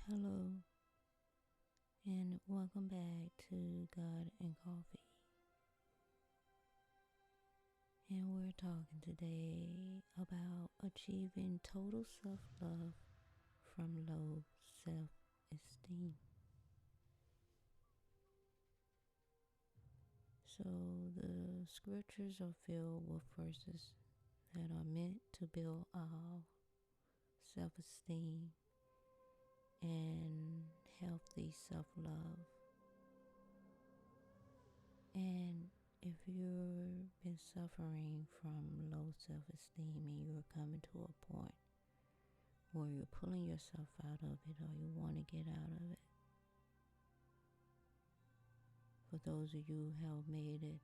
Hello, and welcome back to God and Coffee. And we're talking today about achieving total self love from low self esteem. So, the scriptures are filled with verses that are meant to build our self esteem and healthy self love. And if you've been suffering from low self-esteem and you're coming to a point where you're pulling yourself out of it or you want to get out of it, for those of you who have made it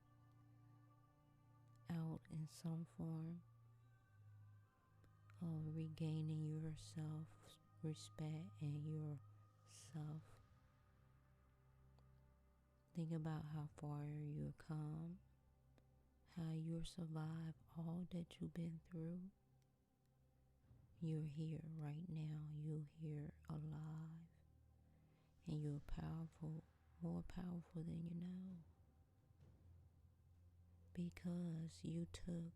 out in some form of regaining your self-respect and your self, think about how far you've come, how you've survived all that you've been through. You're here right now. You're here alive. And you're powerful, more powerful than you know. Because you took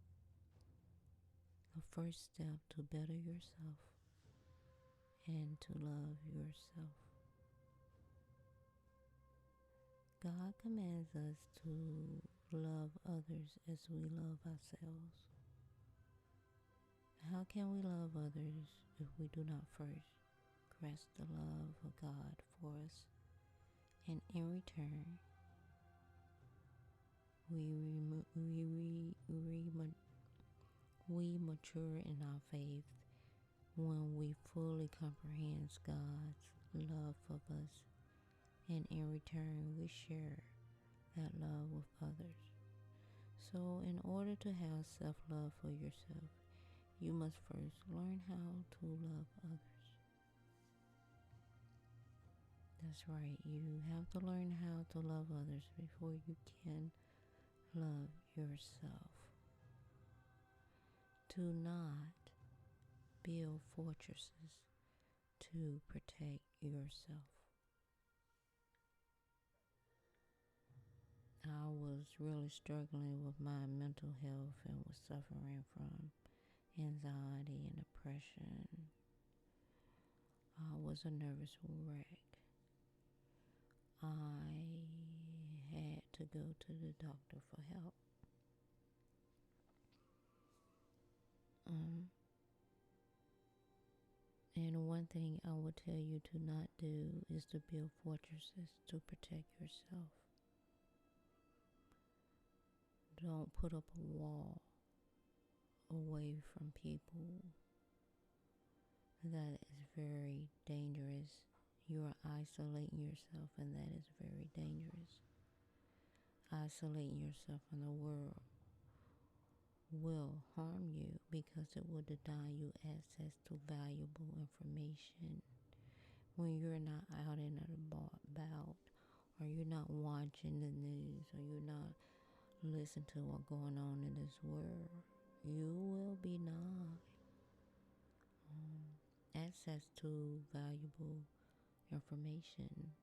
the first step to better yourself and to love yourself. God commands us to love others as we love ourselves. How can we love others if we do not first grasp the love of God for us? And in return, we mature in our faith when we fully comprehend God's love for us, and in return, we share that love with others. So, in order to have self-love for yourself, you must first learn how to love others. That's right, you have to learn how to love others before you can love yourself. Do not build fortresses to protect yourself. I was really struggling with my mental health and was suffering from anxiety and depression. I was a nervous wreck. I had to go to the doctor for help. And one thing I would tell you to not do is to build fortresses to protect yourself. Don't put up a wall away from people. That is very dangerous. You are isolating yourself, and that is very dangerous. Isolating yourself from the world will harm you because it will deny you access to valuable information. When you're not out and about, or you're not watching the news, or you're not listening to what's going on in this world, you will be denied access to valuable information,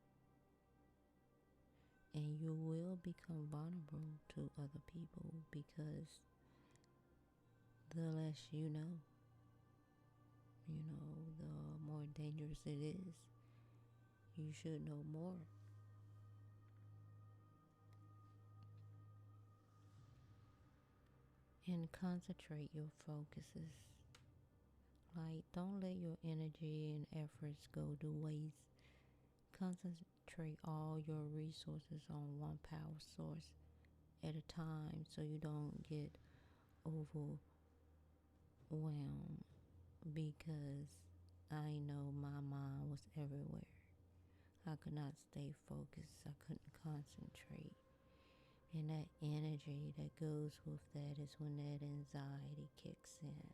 and you will become vulnerable to other people because the less you know, the more dangerous it is. You should know more. And concentrate your focuses. Like, don't let your energy and efforts go to waste. Concentrate all your resources on one power source at a time so you don't get overwhelmed, because I know my mind was everywhere. I could not stay focused. I couldn't concentrate. And that energy that goes with that is when that anxiety kicks in.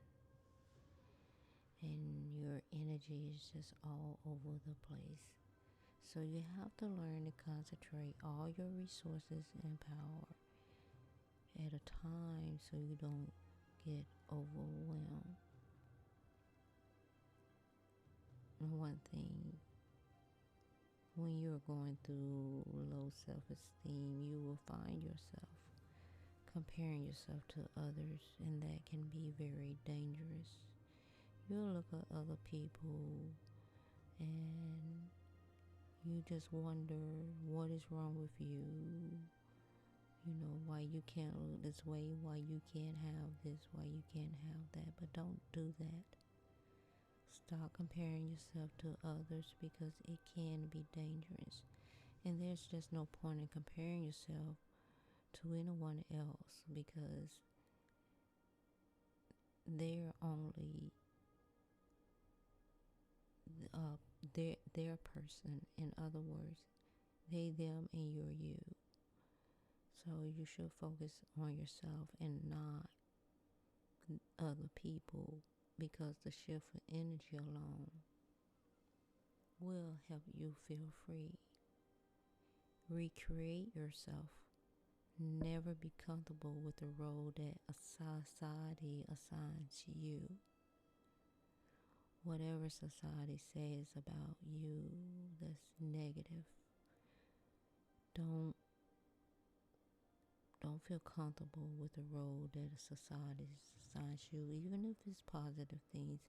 And your energy is just all over the place. So you have to learn to concentrate all your resources and power at a time so you don't get overwhelmed. And one thing When you're going through low self-esteem, you will find yourself comparing yourself to others, and that can be very dangerous. You'll look at other people and you just wonder what is wrong with you. You know, why you can't look this way, why you can't have this, why you can't have that. But don't do that. Stop comparing yourself to others because it can be dangerous. And there's just no point in comparing yourself to anyone else because they're only their person. In other words, they, them, and you're you. So you should focus on yourself and not other people, because the shift of energy alone will help you feel free. Recreate yourself. Never be comfortable with the role that a society assigns you. Whatever society says about you that's negative, don't feel comfortable with the role that a society assigns you. Even if it's positive things,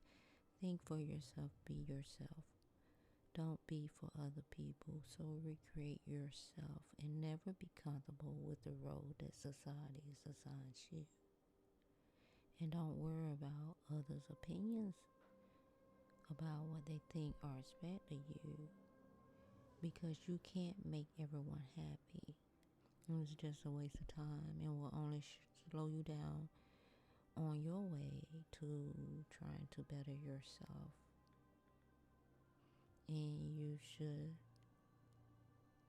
think for yourself, be yourself. Don't be for other people. So recreate yourself and never be comfortable with the role that society assigns you. And don't worry about others' opinions about what they think or expect of you, because you can't make everyone happy. It's just a waste of time and will only slow you down on your way to trying to better yourself. And you should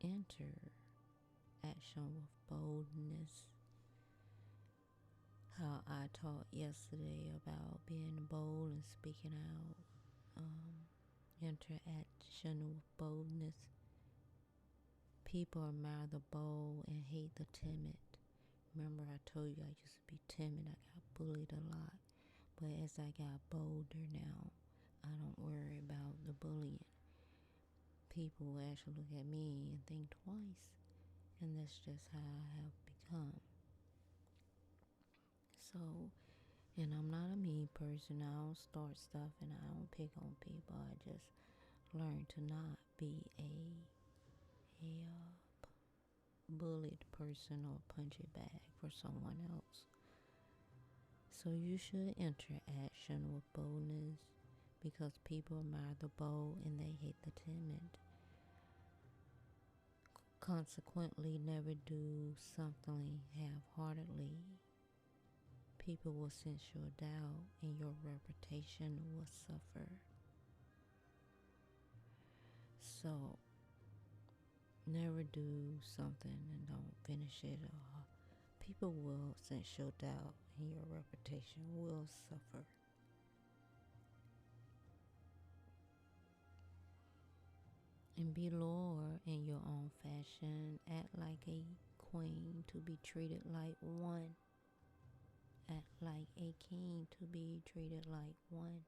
enter action with boldness. How I taught yesterday about being bold and speaking out. Enter action with boldness. People admire the bold and hate the timid. Remember I told you I used to be timid. I got bullied a lot. But as I got bolder now, I don't worry about the bullying. People actually look at me and think twice. And that's just how I have become. So, and I'm not a mean person. I don't start stuff and I don't pick on people. I just learn to not be a bullied person or punch it back for someone else. So you should enter action with boldness, because people admire the bold and they hate the timid. Consequently, never do something half-heartedly. People will sense your doubt and your reputation will suffer. So, never do something and don't finish it. People will sense your doubt and your reputation will suffer. And be loyal in your own fashion. Act like a queen to be treated like one. Act like a king to be treated like one.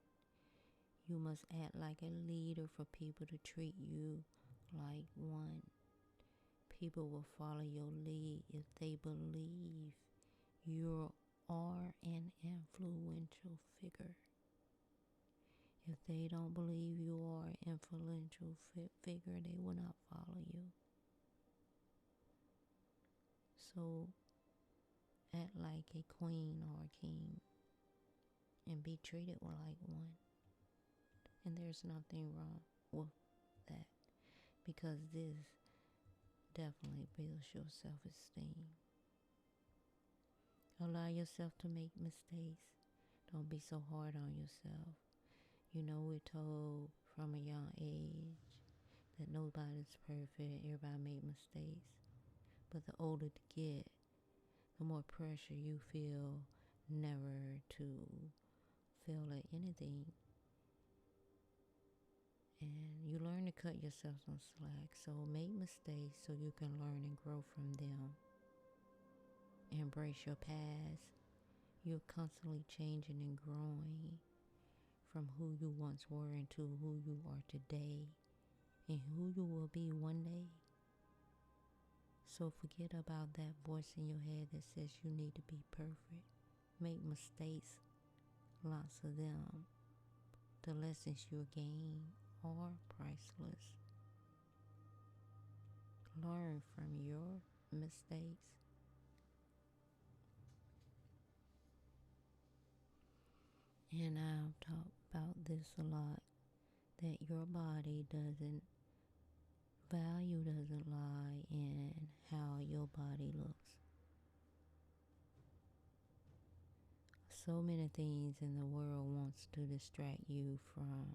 You must act like a leader for people to treat you like one. People will follow your lead if they believe you are an influential figure. If they don't believe you are an influential figure, they will not follow you. So act like a queen or a king and be treated like one. And there's nothing wrong with that, because this definitely builds your self-esteem. Allow yourself to make mistakes. Don't be so hard on yourself. You know, we're told from a young age that nobody's perfect, everybody make mistakes. But the older you get, the more pressure you feel never to fail at anything. And you learn to cut yourself some slack. So make mistakes so you can learn and grow from them. Embrace your past. You're constantly changing and growing from who you once were into who you are today. and who you will be one day. So forget about that voice in your head that says you need to be perfect. Make mistakes, lots of them. The lessons you gain are priceless. Learn from your mistakes. And I've talked about this a lot, that your body value doesn't lie in how your body looks. So many things in the world wants to distract you from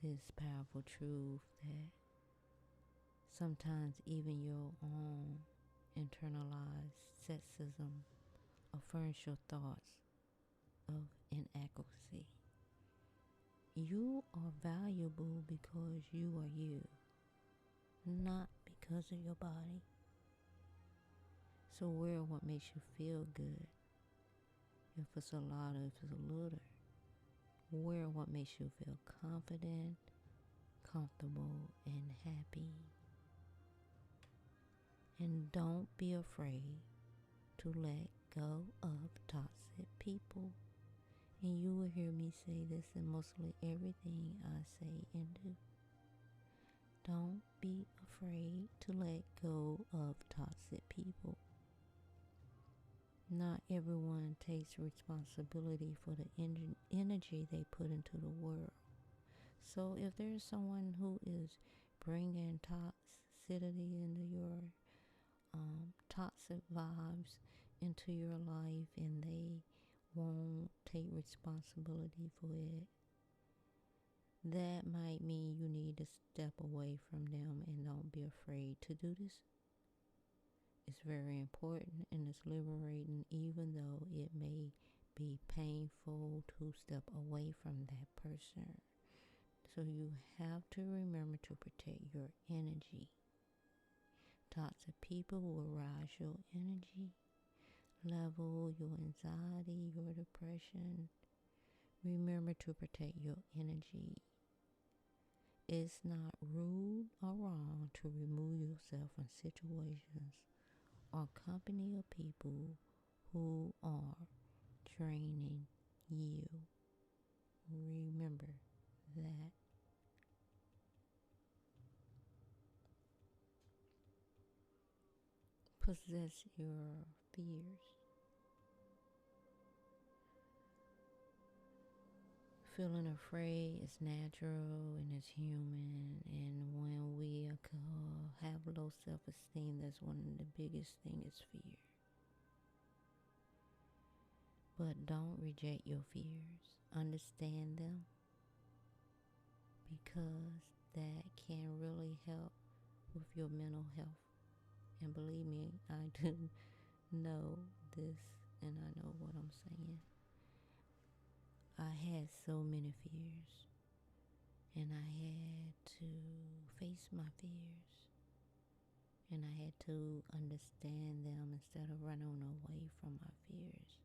this powerful truth that sometimes even your own internalized sexism affirms your thoughts of inadequacy. You are valuable because you are you, not because of your body. So wear what makes you feel good. If it's a lot or if it's a little, wear what makes you feel confident, comfortable, and happy. And don't be afraid to let go of toxic people. And you will hear me say this in mostly everything I say and do. Don't be afraid to let go of toxic people. Not everyone takes responsibility for the energy they put into the world. So if there's someone who is bringing toxicity into your toxic vibes into your life and they won't take responsibility for it, that might mean you need to step away from them and don't be afraid to do this. It's very important and it's liberating, even though it may be painful to step away from that person. So you have to remember to protect your energy. Toxic people will rise your energy level, your anxiety, your depression. Remember to protect your energy. It's not rude or wrong to remove yourself from situations or company of people who are draining you. Remember that. Possess your fears. Feeling afraid is natural and it's human, and when we have low self-esteem, that's one of the biggest things is fear. But don't reject your fears. Understand them, because that can really help with your mental health. And believe me, I do know this and I know what I'm saying. I had so many fears and I had to face my fears and I had to understand them instead of running away from my fears.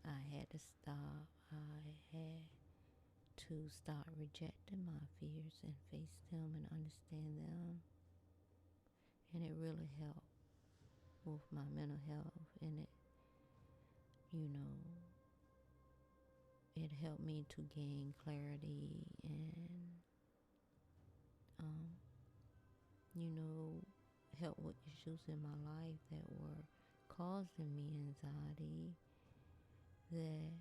I had to stop. I had to start rejecting my fears and face them and understand them. And it really helped with my mental health, and it helped me to gain clarity and help with issues in my life that were causing me anxiety, that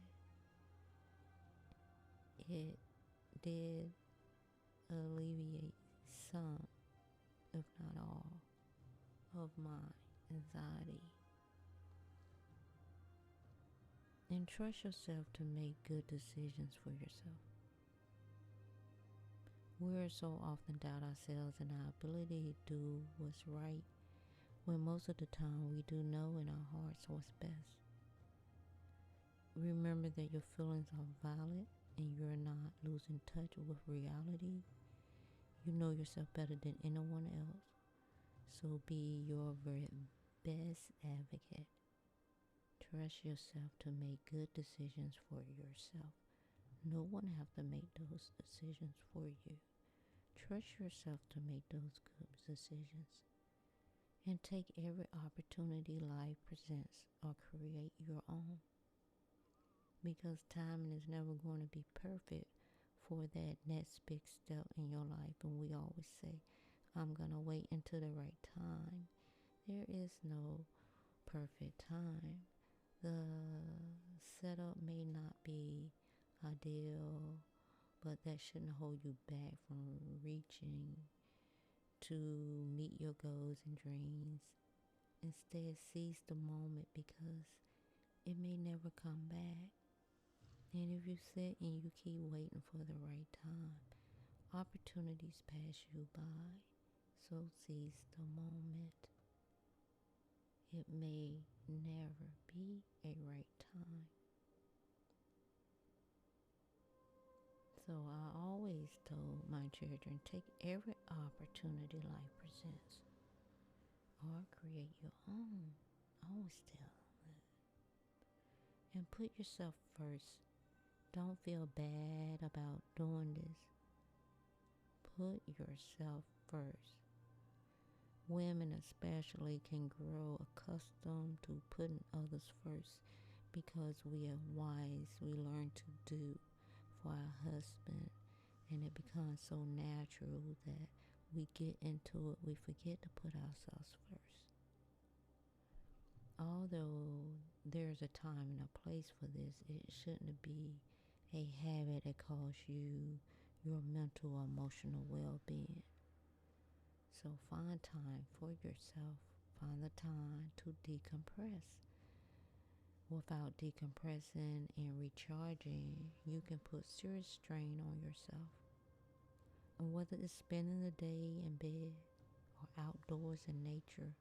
it did alleviate some, if not all, of my anxiety. And trust yourself to make good decisions for yourself. We so often doubt ourselves and our ability to do what's right, when most of the time we do know in our hearts what's best. Remember that your feelings are valid and you're not losing touch with reality. You know yourself better than anyone else. So be your very best advocate. Trust yourself to make good decisions for yourself. No one have to make those decisions for you. Trust yourself to make those good decisions and take every opportunity life presents or create your own. Because timing is never going to be perfect for that next big step in your life. And we always say, I'm going to wait until the right time. There is no perfect time. The setup may not be ideal, but that shouldn't hold you back from reaching to meet your goals and dreams. Instead, seize the moment because it may never come back. And if you sit and you keep waiting for the right time, opportunities pass you by. So seize the moment. It may never be a right time. So I always told my children, take every opportunity life presents or create your own. I always tell them that. And put yourself first. Don't feel bad about doing this. Put yourself first. Women especially can grow accustomed to putting others first because we are wise. We learn to do for our husband, and it becomes so natural that we get into it. We forget to put ourselves first. Although there's a time and a place for this, it shouldn't be a habit that costs you your mental or emotional well-being. So find time for yourself. Find the time to decompress. Without decompressing and recharging, you can put serious strain on yourself. And whether it's spending the day in bed or outdoors in nature,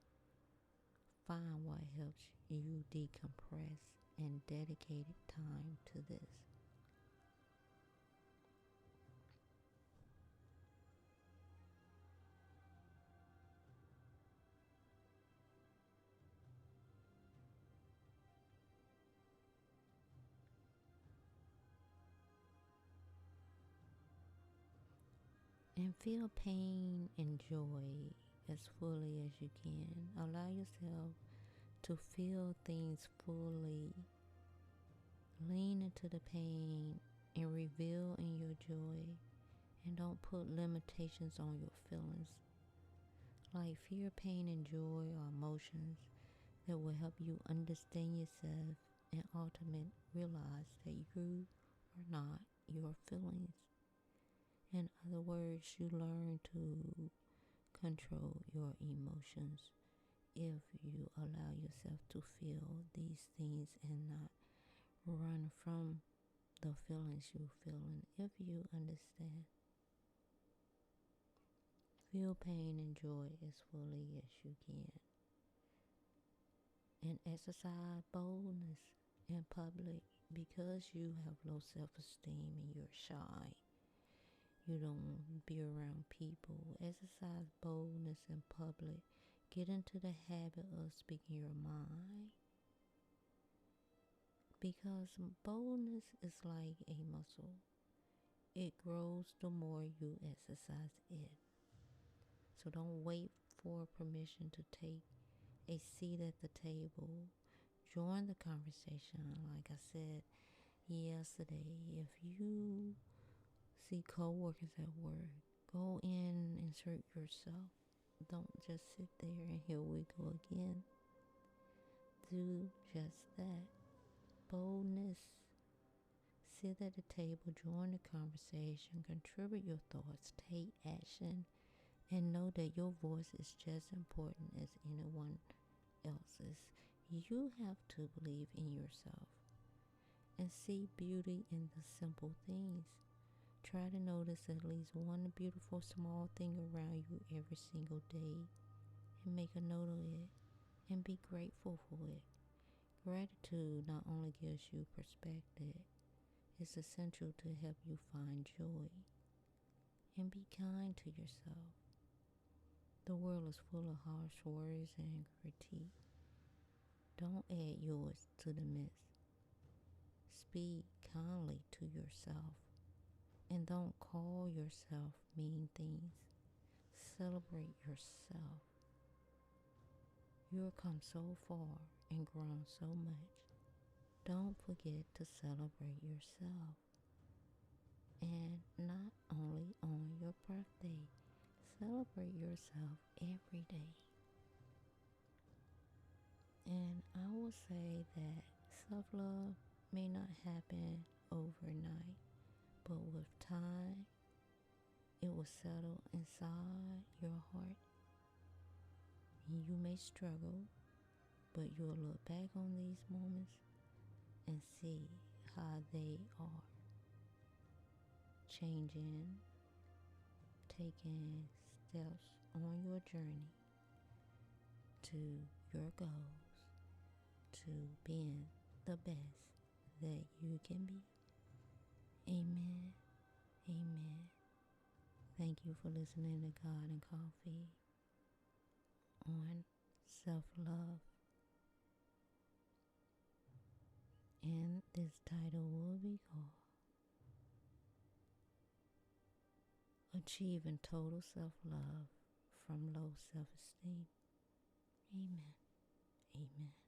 find what helps you decompress and dedicate time to this. And feel pain and joy as fully as you can. Allow yourself to feel things fully. Lean into the pain and reveal in your joy. And don't put limitations on your feelings. Like fear, pain, and joy are emotions that will help you understand yourself and ultimately realize that you are not your feelings. In other words, you learn to control your emotions if you allow yourself to feel these things and not run from the feelings you're feeling. If you understand, feel pain and joy as fully as you can. And exercise boldness in public because you have low self-esteem and you're shy. You don't be around people. Exercise boldness in public. Get into the habit of speaking your mind. Because boldness is like a muscle. It grows the more you exercise it. So don't wait for permission to take a seat at the table. Join the conversation. Like I said yesterday, if you see co-workers at work, go in, insert yourself. Don't just sit there and here we go again. Do just that. Boldness. Sit at the table, join the conversation, contribute your thoughts, take action, and know that your voice is just as important as anyone else's. You have to believe in yourself and see beauty in the simple things. Try to notice at least one beautiful small thing around you every single day and make a note of it and be grateful for it. Gratitude not only gives you perspective, it's essential to help you find joy. And be kind to yourself. The world is full of harsh words and critique. Don't add yours to the mix. Speak kindly to yourself. And don't call yourself mean things. Celebrate yourself. You've come so far and grown so much. Don't forget to celebrate yourself. And not only on your birthday, celebrate yourself every day. And I will say that self-love may not happen overnight, but with time, it will settle inside your heart. You may struggle, but you'll look back on these moments and see how they are changing, taking steps on your journey to your goals, to being the best that you can be. Amen. Amen. Thank you for listening to God and Coffee on self-love. And this title will be called Achieving Total Self-Love from Low Self-Esteem. Amen. Amen.